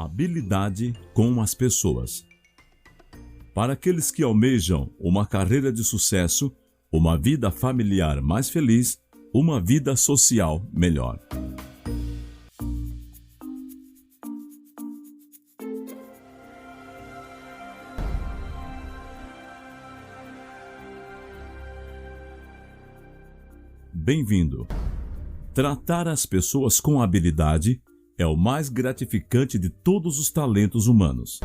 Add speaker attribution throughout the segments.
Speaker 1: Habilidade com as pessoas. Para aqueles que almejam uma carreira de sucesso, uma vida familiar mais feliz, uma vida social melhor. Bem-vindo. Tratar as pessoas com habilidade é o mais gratificante de todos os talentos humanos.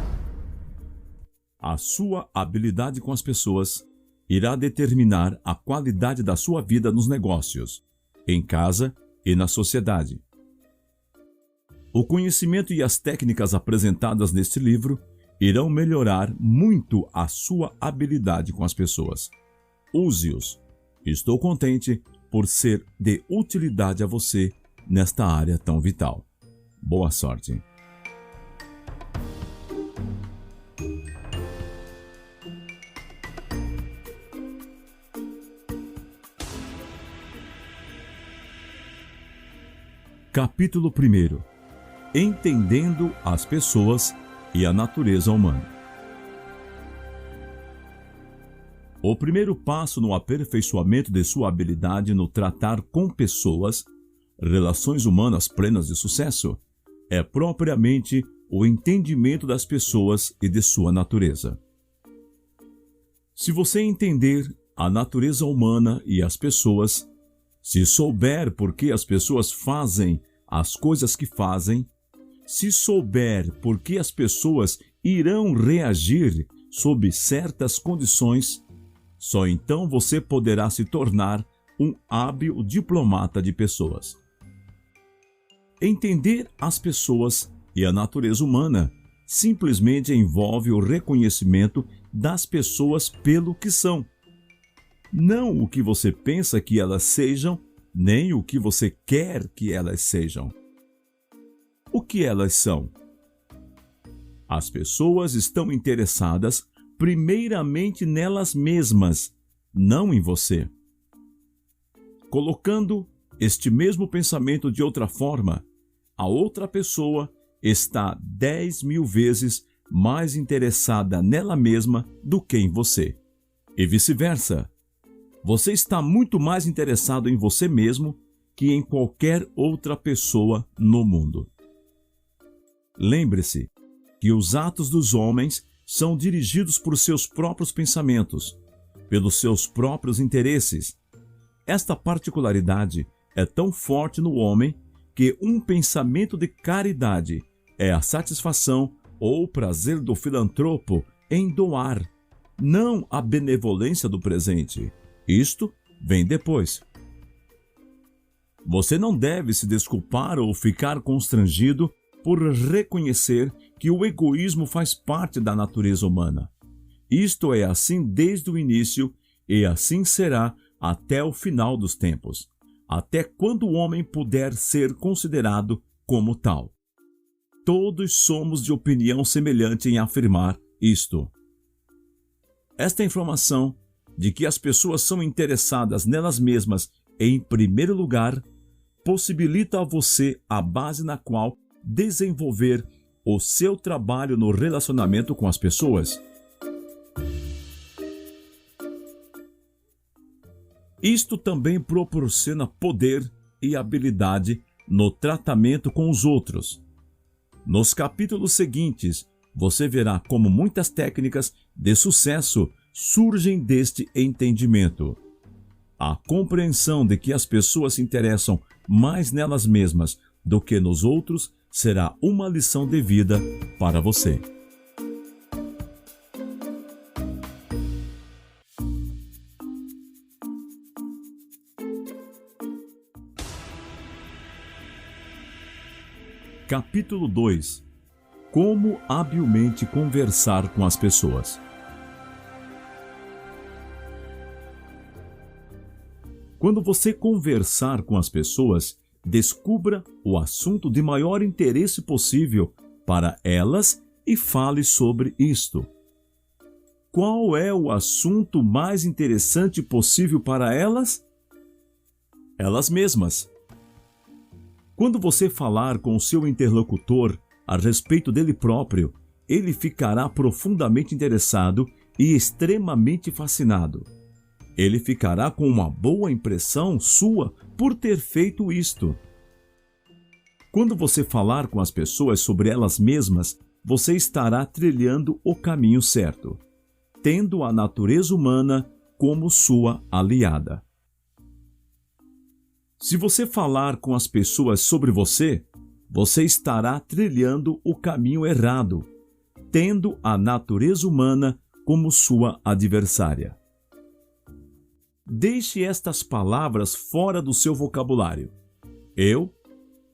Speaker 1: A sua habilidade com as pessoas irá determinar a qualidade da sua vida nos negócios, em casa e na sociedade. O conhecimento e as técnicas apresentadas neste livro irão melhorar muito a sua habilidade com as pessoas. Use-os. Estou contente por ser de utilidade a você nesta área tão vital. Boa sorte! Capítulo 1. Entendendo as pessoas e a natureza humana. O primeiro passo no aperfeiçoamento de sua habilidade no tratar com pessoas, relações humanas plenas de sucesso, é propriamente o entendimento das pessoas e de sua natureza. Se você entender a natureza humana e as pessoas, se souber por que as pessoas fazem as coisas que fazem, se souber por que as pessoas irão reagir sob certas condições, só então você poderá se tornar um hábil diplomata de pessoas. Entender as pessoas e a natureza humana simplesmente envolve o reconhecimento das pessoas pelo que são. Não o que você pensa que elas sejam, nem o que você quer que elas sejam. O que elas são? As pessoas estão interessadas primeiramente nelas mesmas, não em você. Colocando este mesmo pensamento de outra forma, a outra pessoa está 10.000 vezes mais interessada nela mesma do que em você. E vice-versa. Você está muito mais interessado em você mesmo que em qualquer outra pessoa no mundo. Lembre-se que os atos dos homens são dirigidos por seus próprios pensamentos, pelos seus próprios interesses. Esta particularidade é tão forte no homem que um pensamento de caridade é a satisfação ou o prazer do filantropo em doar, não a benevolência do presente. Isto vem depois. Você não deve se desculpar ou ficar constrangido por reconhecer que o egoísmo faz parte da natureza humana. Isto é assim desde o início e assim será até o final dos tempos, até quando o homem puder ser considerado como tal. Todos somos de opinião semelhante em afirmar isto. Esta informação de que as pessoas são interessadas nelas mesmas em primeiro lugar, possibilita a você a base na qual desenvolver o seu trabalho no relacionamento com as pessoas. Isto também proporciona poder e habilidade no tratamento com os outros. Nos capítulos seguintes, você verá como muitas técnicas de sucesso surgem deste entendimento. A compreensão de que as pessoas se interessam mais nelas mesmas do que nos outros será uma lição de vida para você. Capítulo 2. Como habilmente conversar com as pessoas. Quando você conversar com as pessoas, descubra o assunto de maior interesse possível para elas e fale sobre isto. Qual é o assunto mais interessante possível para elas? Elas mesmas. Quando você falar com o seu interlocutor, a respeito dele próprio, ele ficará profundamente interessado e extremamente fascinado. Ele ficará com uma boa impressão sua por ter feito isto. Quando você falar com as pessoas sobre elas mesmas, você estará trilhando o caminho certo, tendo a natureza humana como sua aliada. Se você falar com as pessoas sobre você, você estará trilhando o caminho errado, tendo a natureza humana como sua adversária. Deixe estas palavras fora do seu vocabulário. Eu,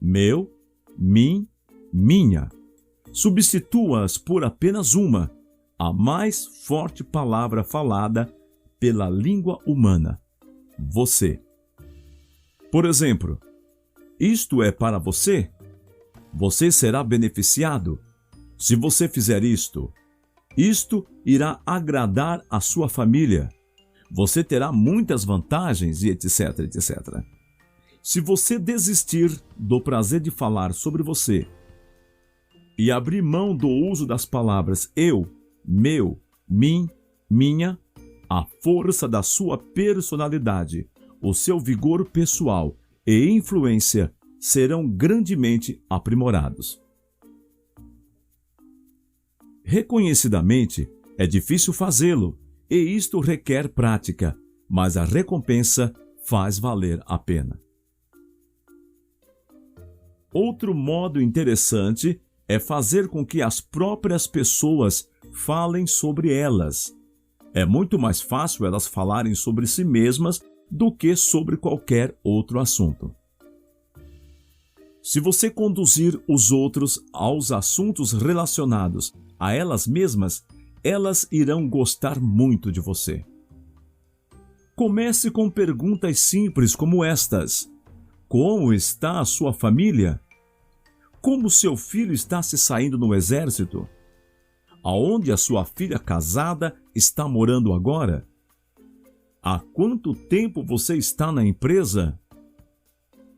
Speaker 1: meu, mim, minha. Substitua-as por apenas uma, a mais forte palavra falada pela língua humana: você. Por exemplo, isto é para você? Você será beneficiado. Se você fizer isto irá agradar a sua família. Você terá muitas vantagens e etc, etc. Se você desistir do prazer de falar sobre você e abrir mão do uso das palavras eu, meu, mim, minha, a força da sua personalidade, o seu vigor pessoal e influência serão grandemente aprimorados. Reconhecidamente, é difícil fazê-lo, e isto requer prática, mas a recompensa faz valer a pena. Outro modo interessante é fazer com que as próprias pessoas falem sobre elas. É muito mais fácil elas falarem sobre si mesmas do que sobre qualquer outro assunto. Se você conduzir os outros aos assuntos relacionados a elas mesmas, elas irão gostar muito de você. Comece com perguntas simples como estas: como está a sua família? Como seu filho está se saindo no exército? Aonde a sua filha casada está morando agora? Há quanto tempo você está na empresa?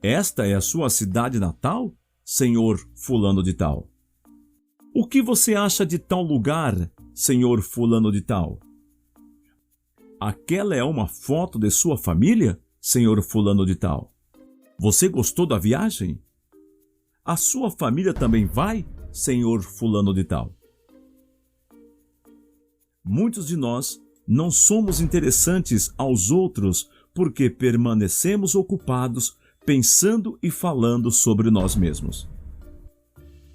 Speaker 1: Esta é a sua cidade natal, senhor fulano de tal? O que você acha de tal lugar, senhor fulano de tal? Aquela é uma foto de sua família, senhor fulano de tal? Você gostou da viagem? A sua família também vai, senhor fulano de tal? Muitos de nós não somos interessantes aos outros porque permanecemos ocupados pensando e falando sobre nós mesmos.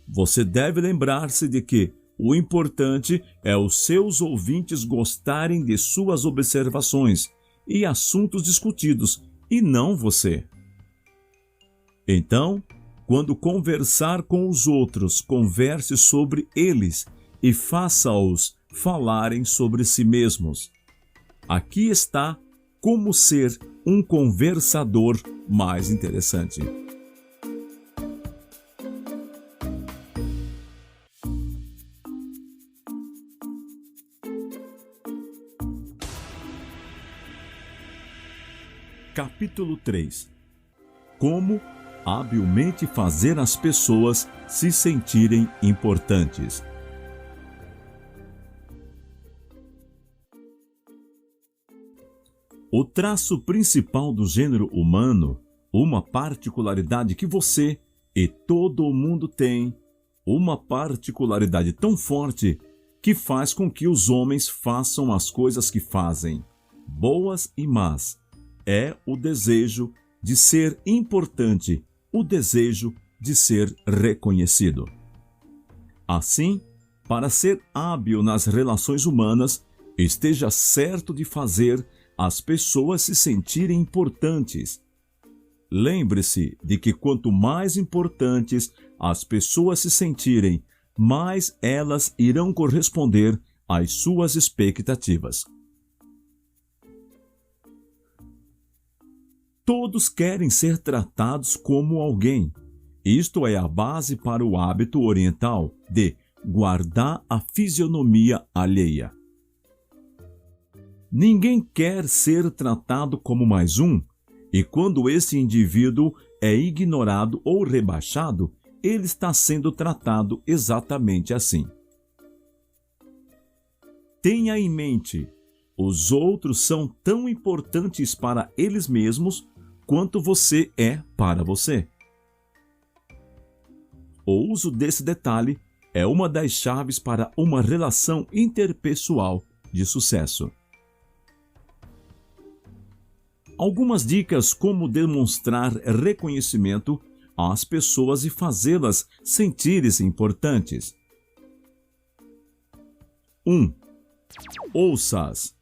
Speaker 1: Você deve lembrar-se de que o importante é os seus ouvintes gostarem de suas observações e assuntos discutidos, e não você. Então, quando conversar com os outros, converse sobre eles e faça-os falarem sobre si mesmos. Aqui está como ser um conversador mais interessante. Capítulo 3. Como habilmente fazer as pessoas se sentirem importantes. O traço principal do gênero humano, uma particularidade que você e todo o mundo tem, uma particularidade tão forte que faz com que os homens façam as coisas que fazem, boas e más, é o desejo de ser importante, o desejo de ser reconhecido. Assim, para ser hábil nas relações humanas, esteja certo de fazer as pessoas se sentirem importantes. Lembre-se de que quanto mais importantes as pessoas se sentirem, mais elas irão corresponder às suas expectativas. Todos querem ser tratados como alguém. Isto é a base para o hábito oriental de guardar a fisionomia alheia. Ninguém quer ser tratado como mais um, e quando esse indivíduo é ignorado ou rebaixado, ele está sendo tratado exatamente assim. Tenha em mente, os outros são tão importantes para eles mesmos quanto você é para você. O uso desse detalhe é uma das chaves para uma relação interpessoal de sucesso. Algumas dicas como demonstrar reconhecimento às pessoas e fazê-las sentir-se importantes. 1. Ouça-as.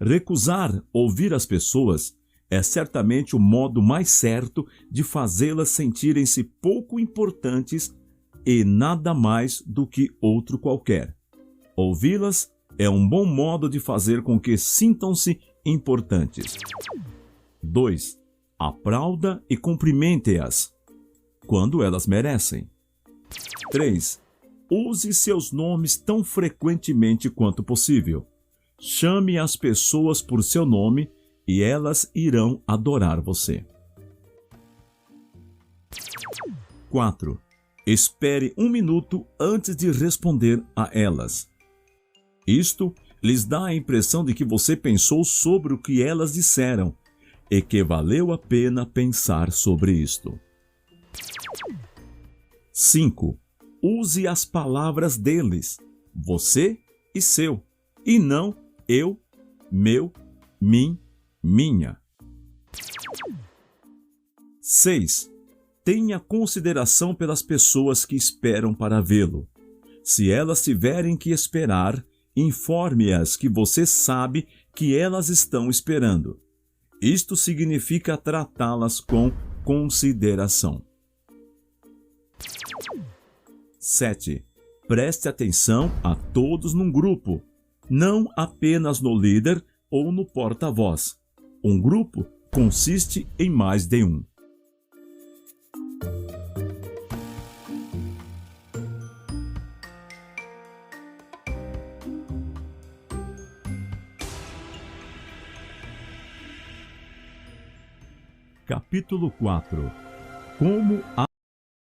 Speaker 1: Recusar ouvir as pessoas é certamente o modo mais certo de fazê-las sentirem-se pouco importantes e nada mais do que outro qualquer. Ouvi-las é um bom modo de fazer com que sintam-se importantes. 2. Aplauda e cumprimente-as quando elas merecem. 3. Use seus nomes tão frequentemente quanto possível. Chame as pessoas por seu nome e elas irão adorar você. 4. Espere 1 minuto antes de responder a elas. Isto lhes dá a impressão de que você pensou sobre o que elas disseram e que valeu a pena pensar sobre isto. 5. Use as palavras deles, você e seu, e não eu, meu, mim, minha. 6. Tenha consideração pelas pessoas que esperam para vê-lo. Se elas tiverem que esperar, informe-as que você sabe que elas estão esperando. Isto significa tratá-las com consideração. 7. Preste atenção a todos num grupo, não apenas no líder ou no porta-voz. Um grupo consiste em mais de um. Capítulo 4. Como